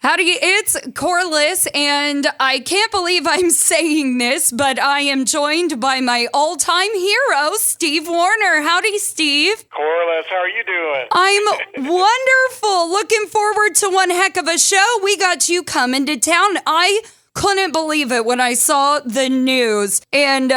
Howdy, it's Corliss, and I can't believe I'm saying this, but I am joined by my all-time hero, Steve Wariner. Howdy, Steve. Corliss, how are you doing? I'm wonderful. Looking forward to one heck of a show. We got you coming to town. I couldn't believe it when I saw the news. And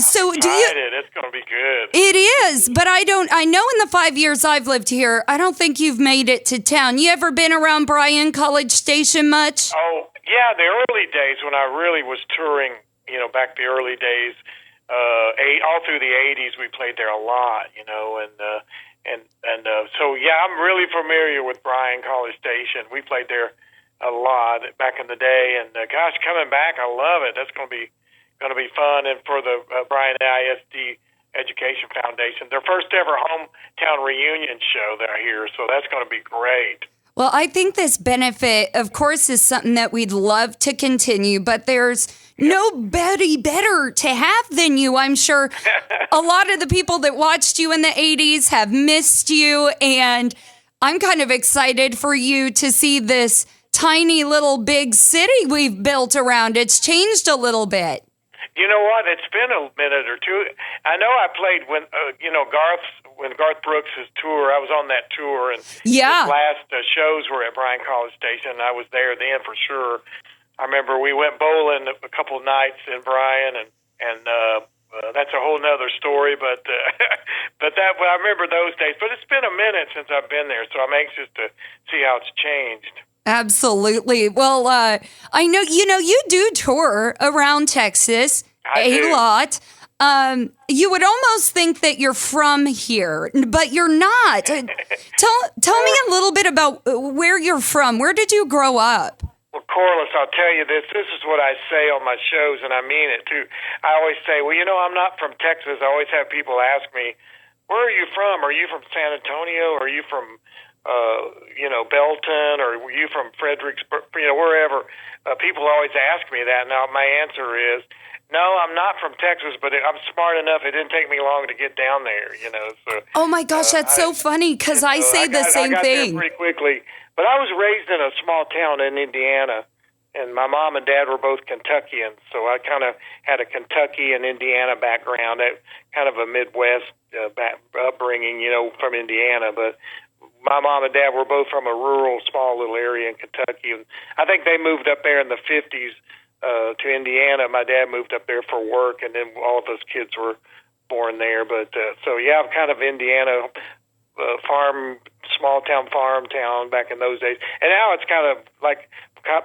so do you... It's going to be good. It is, but I know in the 5 years I've lived here, I don't think you've made it to town. You ever been around Bryan College Station much? Oh, yeah, the early days when I really was touring, back the early days, all through the 80s, we played there a lot, so yeah, I'm really familiar with Bryan College Station. We played there a lot back in the day, and gosh, coming back, I love it. That's going to be fun. And for the Bryan ISD Education Foundation, their first ever hometown reunion show they're here, so that's going to be great. Well, I think this benefit, of course, is something that we'd love to continue, but there's nobody better to have than you. I'm sure a lot of the people that watched you in the 80s have missed you, and I'm kind of excited for you to see this tiny little big city we've built around. It's changed a little bit. You know what? It's been a minute or two. I know I played when Garth Brooks' tour. I was on that tour, and his last shows were at Bryan College Station. I was there then for sure. I remember we went bowling a couple of nights in Bryan, and that's a whole nother story. But I remember those days. But it's been a minute since I've been there, so I'm anxious to see how it's changed. Absolutely. Well, I know, you do tour around Texas a lot. You would almost think that you're from here, but you're not. Tell me a little bit about where you're from. Where did you grow up? Well, Corliss, I'll tell you this. This is what I say on my shows, and I mean it, too. I always say, I'm not from Texas. I always have people ask me, where are you from? Are you from San Antonio? Are you from Belton, or were you from Fredericksburg, wherever. People always ask me that. Now, my answer is, no, I'm not from Texas, but I'm smart enough. It didn't take me long to get down there, So, oh, my gosh, that's so funny, because I say the same thing. I got there pretty quickly. But I was raised in a small town in Indiana, and my mom and dad were both Kentuckians, so I kind of had a Kentucky and Indiana background, kind of a Midwest upbringing, from Indiana, but my mom and dad were both from a rural, small little area in Kentucky. And I think they moved up there in the 50s to Indiana. My dad moved up there for work, and then all of us kids were born there. But I'm kind of Indiana small town, farm town back in those days. And now it's kind of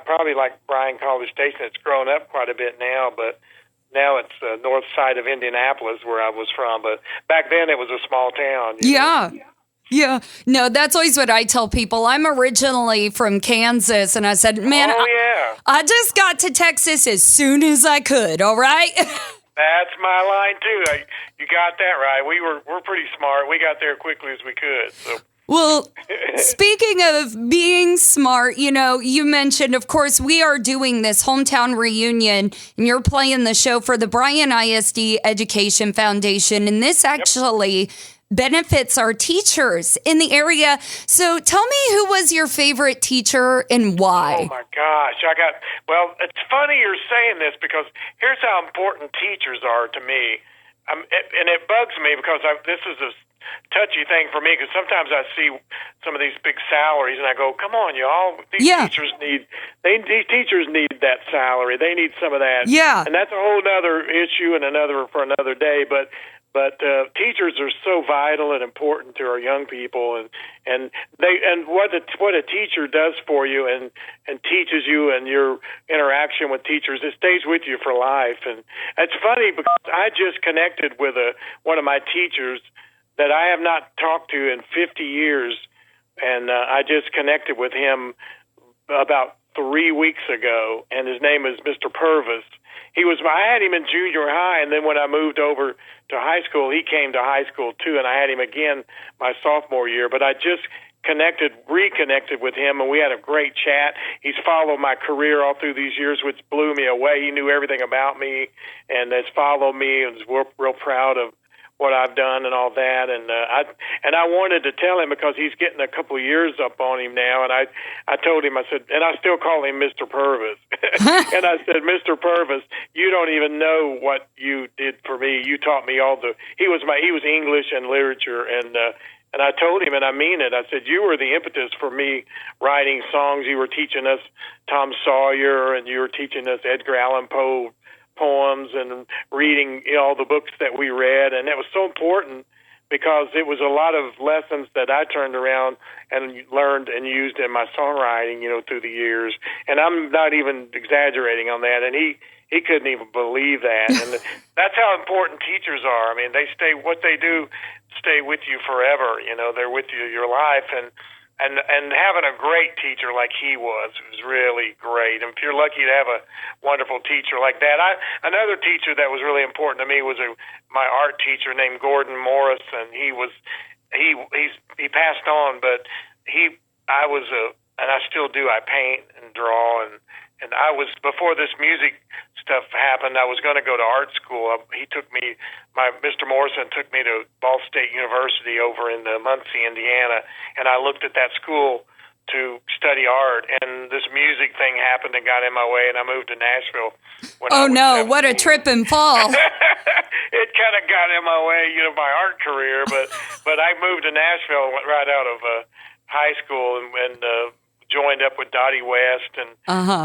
probably like Bryan College Station. It's grown up quite a bit now, but now it's the north side of Indianapolis where I was from. But back then it was a small town. Yeah. No, that's always what I tell people. I'm originally from Kansas, and I said, man, I just got to Texas as soon as I could, all right? That's my line, too. You got that right. We're pretty smart. We got there as quickly as we could. So. Well, speaking of being smart, you mentioned, of course, we are doing this hometown reunion, and you're playing the show for the Bryan ISD Education Foundation, and this actually benefits our teachers in the area. So tell me, who was your favorite teacher and why? Oh, my gosh. It's funny you're saying this, because here's how important teachers are to me. And it bugs me because this is a touchy thing for me, because sometimes I see some of these big salaries and I go, come on, y'all. Teachers need that salary. They need some of that. Yeah. And that's a whole other issue and for another day. But teachers are so vital and important to our young people, and what a teacher does for you and teaches you, and your interaction with teachers, it stays with you for life. And it's funny because I just connected with one of my teachers that I have not talked to in 50 years, and I just connected with him about 3 weeks ago, and his name is Mr. Purvis. I had him in junior high, and then when I moved over to high school, he came to high school too, and I had him again my sophomore year. But I just reconnected with him, and we had a great chat. He's followed my career all through these years, which blew me away. He knew everything about me and has followed me, and was real proud of what I've done and all that. And I wanted to tell him because he's getting a couple of years up on him now. And I told him, I said, and I still call him Mr. Purvis. And I said, Mr. Purvis, you don't even know what you did for me. You taught me he was English and literature, and I told him, and I mean it, I said, you were the impetus for me writing songs. You were teaching us Tom Sawyer, and you were teaching us Edgar Allan Poe poems, and reading all the books that we read. And it was so important because it was a lot of lessons that I turned around and learned and used in my songwriting, through the years. And I'm not even exaggerating on that. And he couldn't even believe that. And that's how important teachers are. I mean, what they do stay with you forever. They're with you your life. And having a great teacher like he was really great. And if you're lucky to have a wonderful teacher like that. Another teacher that was really important to me was my art teacher named Gordon Morris, and he passed on, but and I still do. I paint and draw, and I was, before this music stuff happened, I was going to go to art school. Mr. Morrison took me to Ball State University over in Muncie, Indiana, and I looked at that school to study art, and this music thing happened and got in my way, and I moved to Nashville. Oh no, 17. What a trip and fall. It kind of got in my way, my art career, but I moved to Nashville, went right out of high school, and joined up with Dottie West, and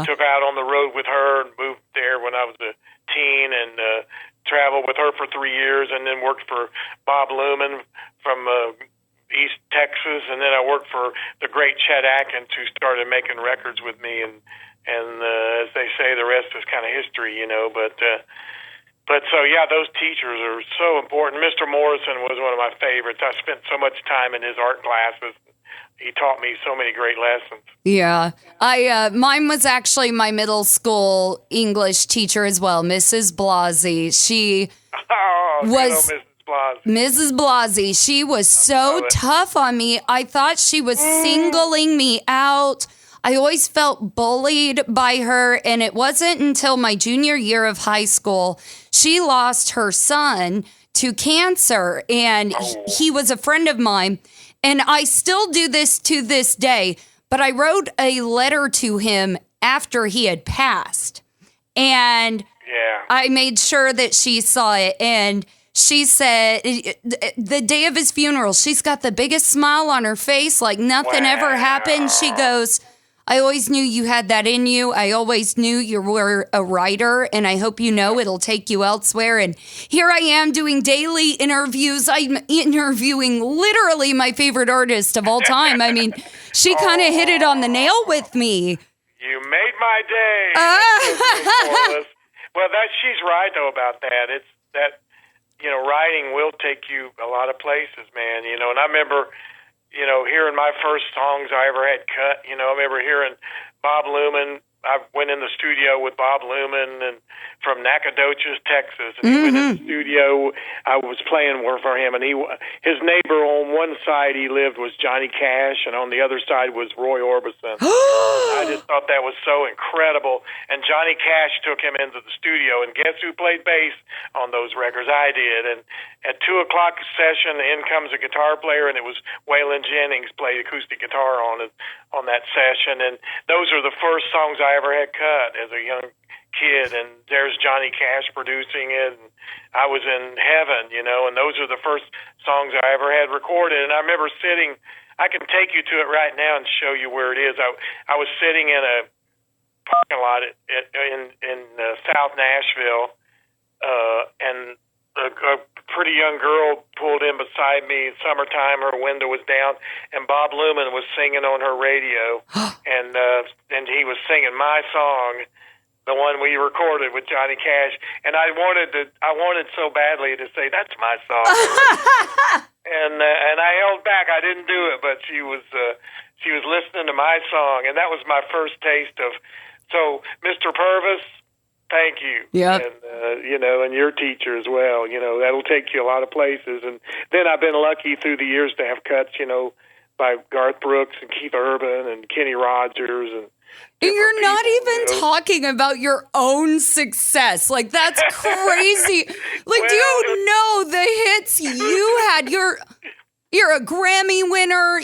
took out on the road with her, and moved there when I was a teen, and traveled with her for 3 years, and then worked for Bob Luman from East Texas, and then I worked for the great Chet Atkins, who started making records with me, and as they say, the rest is kind of history, But so, yeah, those teachers are so important. Mr. Morrison was one of my favorites. I spent so much time in his art classes. He taught me so many great lessons. Yeah. Mine was actually my middle school English teacher as well, Mrs. Blasey. She was Mrs. Blasey. She was so tough on me. I thought she was singling me out. I always felt bullied by her, and it wasn't until my junior year of high school she lost her son to cancer, and he was a friend of mine. And I still do this to this day, but I wrote a letter to him after he had passed. And I made sure that she saw it. And she said, the day of his funeral, she's got the biggest smile on her face, like nothing ever happened. She goes, I always knew you had that in you. I always knew you were a writer, and I hope you know it'll take you elsewhere. And here I am doing daily interviews. I'm interviewing literally my favorite artist of all time. I mean, she kind of hit it on the nail with me. You made my day. Well, she's right, though, about that. It's that, writing will take you a lot of places, man. And I remember, hearing my first songs I ever had cut. I remember hearing Bob Luman. I went in the studio with Bob Luman and from Nacogdoches, Texas. And he went in the studio. I was playing for him, and his neighbor on one side he lived was Johnny Cash, and on the other side was Roy Orbison. I just thought that was so incredible. And Johnny Cash took him into the studio, and guess who played bass on those records? I did. And at 2 o'clock session, in comes a guitar player, and it was Waylon Jennings played acoustic guitar on that session. And those are the first songs I ever had cut as a young kid, and there's Johnny Cash producing it, and I was in heaven, and those are the first songs I ever had recorded. And I remember sitting, I can take you to it right now and show you where it is. I was sitting in a parking lot in South Nashville, and a pretty young girl pulled in beside me. Summertime, her window was down, and Bob Luman was singing on her radio, and he was singing my song, the one we recorded with Johnny Cash. And I wanted so badly to say, that's my song. and I held back. I didn't do it, but she was listening to my song, and that was my first taste of. So, Mr. Purvis, thank you. Yeah. And, and your teacher as well. That'll take you a lot of places. And then I've been lucky through the years to have cuts, by Garth Brooks and Keith Urban and Kenny Rogers. And You're not people, even talking about your own success. Like, that's crazy. Like, do you know the hits you had? You're a Grammy winner.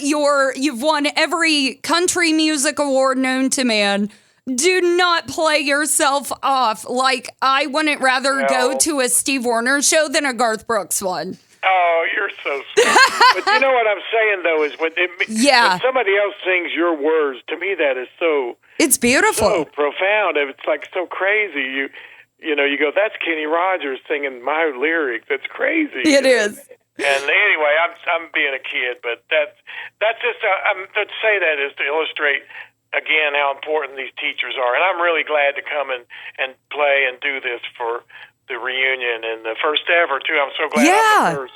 You've won every country music award known to man. Do not play yourself off. Like, I wouldn't rather go to a Steve Wariner show than a Garth Brooks one. Oh, you're so sweet. But you know what I'm saying, though, is when somebody else sings your words, to me that is so... It's beautiful. So profound. It's like so crazy. You know, you go, that's Kenny Rogers singing my lyrics. That's crazy. It is. And anyway, I'm being a kid, but that's just to say that is to illustrate again how important these teachers are. And I'm really glad to come and play and do this for the reunion and the first ever too. I'm so glad I'm the first.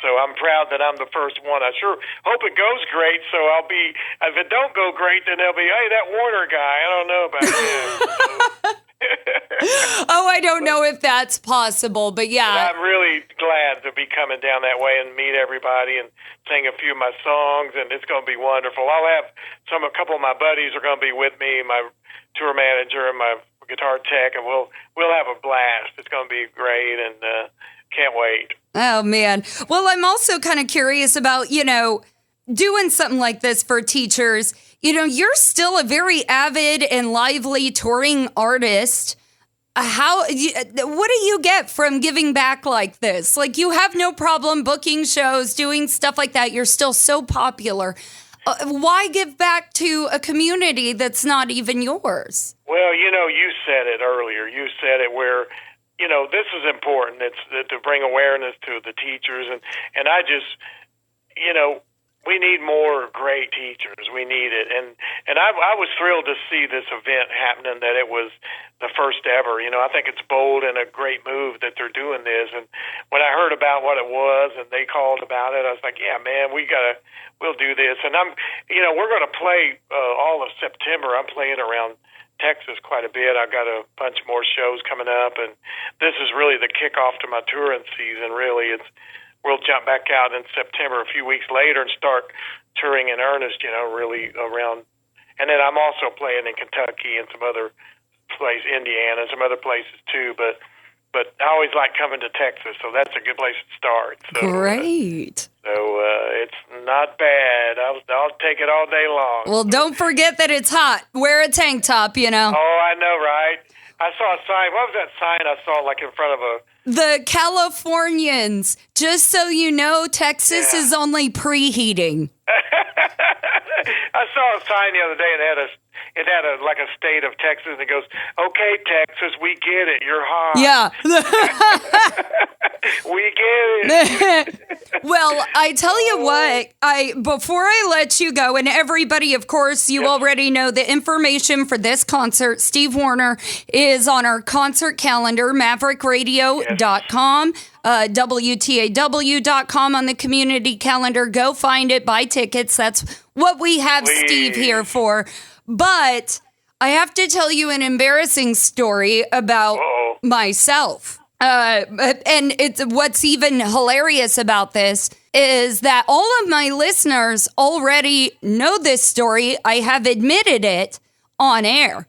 So I'm proud that I'm the first one. I sure hope it goes great. So I'll be, if it don't go great, then they'll be, hey, that Wariner guy, I don't know about him. Oh, I don't know if that's possible, but yeah. But I'm really glad to be coming down that way and meet everybody and sing a few of my songs, and it's going to be wonderful. I'll have a couple of my buddies are going to be with me, my tour manager and my guitar tech, and we'll have a blast. It's going to be great, and can't wait. Oh, man. Well, I'm also kind of curious about, doing something like this for teachers. You're still a very avid and lively touring artist. What do you get from giving back like this? Like, you have no problem booking shows, doing stuff like that. You're still so popular. Why give back to a community that's not even yours? Well, you said it earlier. You said it where... this is important. It's to bring awareness to the teachers, and I just, we need more great teachers. We need it, and I was thrilled to see this event happening. That it was the first ever. I think it's bold and a great move that they're doing this. And when I heard about what it was, and they called about it, I was like, yeah, man, we'll do this. And we're going to play all of September. I'm playing around Texas quite a bit. I've got a bunch more shows coming up, and this is really the kickoff to my touring season. Really, we'll jump back out in September a few weeks later and start touring in earnest. Really around, and then I'm also playing in Kentucky and some other place, Indiana, and some other places too. But I always like coming to Texas, so that's a good place to start. So, great. It's not bad. I'll take it all day long. Well, don't forget that it's hot. Wear a tank top, Oh, I know, right? I saw a sign. What was that sign I saw, like in front of The Californians. Just so you know, Texas is only preheating. I saw a sign the other day, and it had like a state of Texas, and it goes, "Okay, Texas, we get it. You're hot." Yeah. We get it. Well, I tell you what, before I let you go, and everybody, of course, you already know the information for this concert. Steve Wariner is on our concert calendar, maverickradio.com. WTAW.com on the community calendar. Go find it, buy tickets. That's what we have Steve here for. But I have to tell you an embarrassing story about myself. And what's even hilarious about this is that all of my listeners already know this story. I have admitted it on air.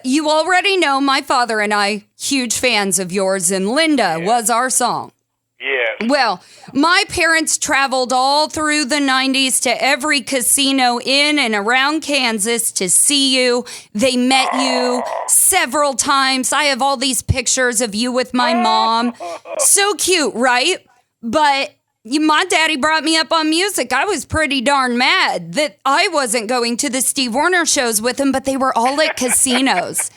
You already know my father and I, huge fans of yours, and Linda was our song. Yeah. Well, my parents traveled all through the 90s to every casino in and around Kansas to see you. They met you several times. I have all these pictures of you with my mom. So cute, right? But my daddy brought me up on music. I was pretty darn mad that I wasn't going to the Steve Wariner shows with him, but they were all at casinos.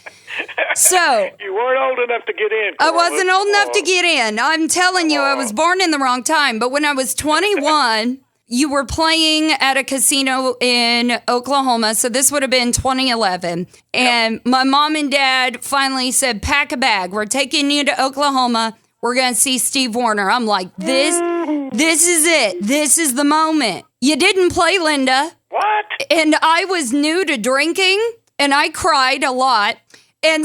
So you weren't old enough to get in. I wasn't old enough to get in. I'm telling you, I was born in the wrong time. But when I was 21, you were playing at a casino in Oklahoma. So this would have been 2011. And my mom and dad finally said, pack a bag. We're taking you to Oklahoma. We're going to see Steve Wariner. I'm like, this is it. This is the moment. You didn't play, Linda. What? And I was new to drinking, and I cried a lot. And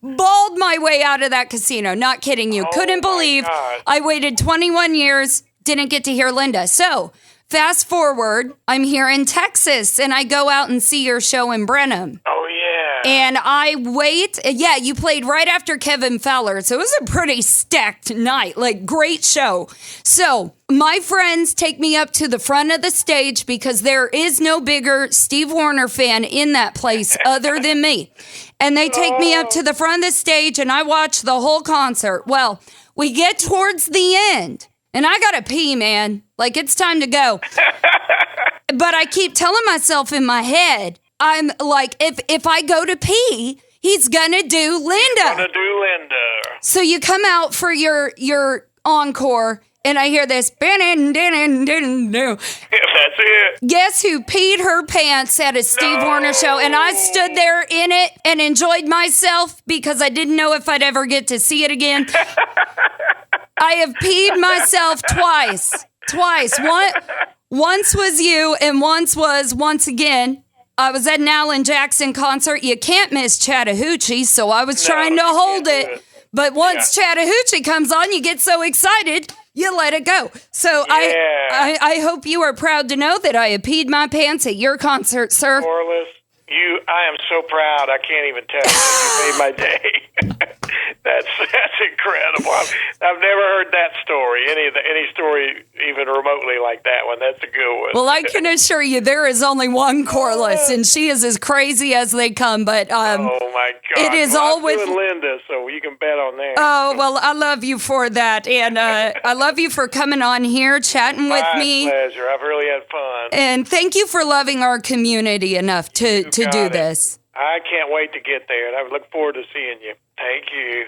bawled my way out of that casino. Not kidding you. Couldn't believe I waited 21 years, didn't get to hear Linda. So fast forward, I'm here in Texas, and I go out and see your show in Brenham. Oh, yeah. And I wait. Yeah, you played right after Kevin Fowler. So it was a pretty stacked night, like great show. So my friends take me up to the front of the stage because there is no bigger Steve Wariner fan in that place other than me. And they take me up to the front of the stage and I watch the whole concert. Well, we get towards the end and I gotta pee, man. Like it's time to go. But I keep telling myself in my head, I'm like, if I go to pee, he's gonna do Linda. So you come out for your encore, and I hear this. That's it. Guess who peed her pants at a Steve Wariner show? And I stood there in it and enjoyed myself because I didn't know if I'd ever get to see it again. I have peed myself twice. Once was you, and once again. I was at an Alan Jackson concert. You can't miss Chattahoochee, so I was trying to hold it. But once Chattahoochee comes on, you get so excited, you let it go. So I hope you are proud to know that I have peed my pants at your concert, sir. Corliss, I am so proud. I can't even tell you. You made my day. That's incredible. I've never heard that story. Any story even remotely like that one. That's a good one. Well, I can assure you, there is only one Corliss, and she is as crazy as they come. But oh my God, it is all with Linda, so you can bet on that. Oh well, I love you for that, and I love you for coming on here, chatting with me. My pleasure. I've really had fun. And thank you for loving our community enough to do this. I can't wait to get there, and I look forward to seeing you. Thank you.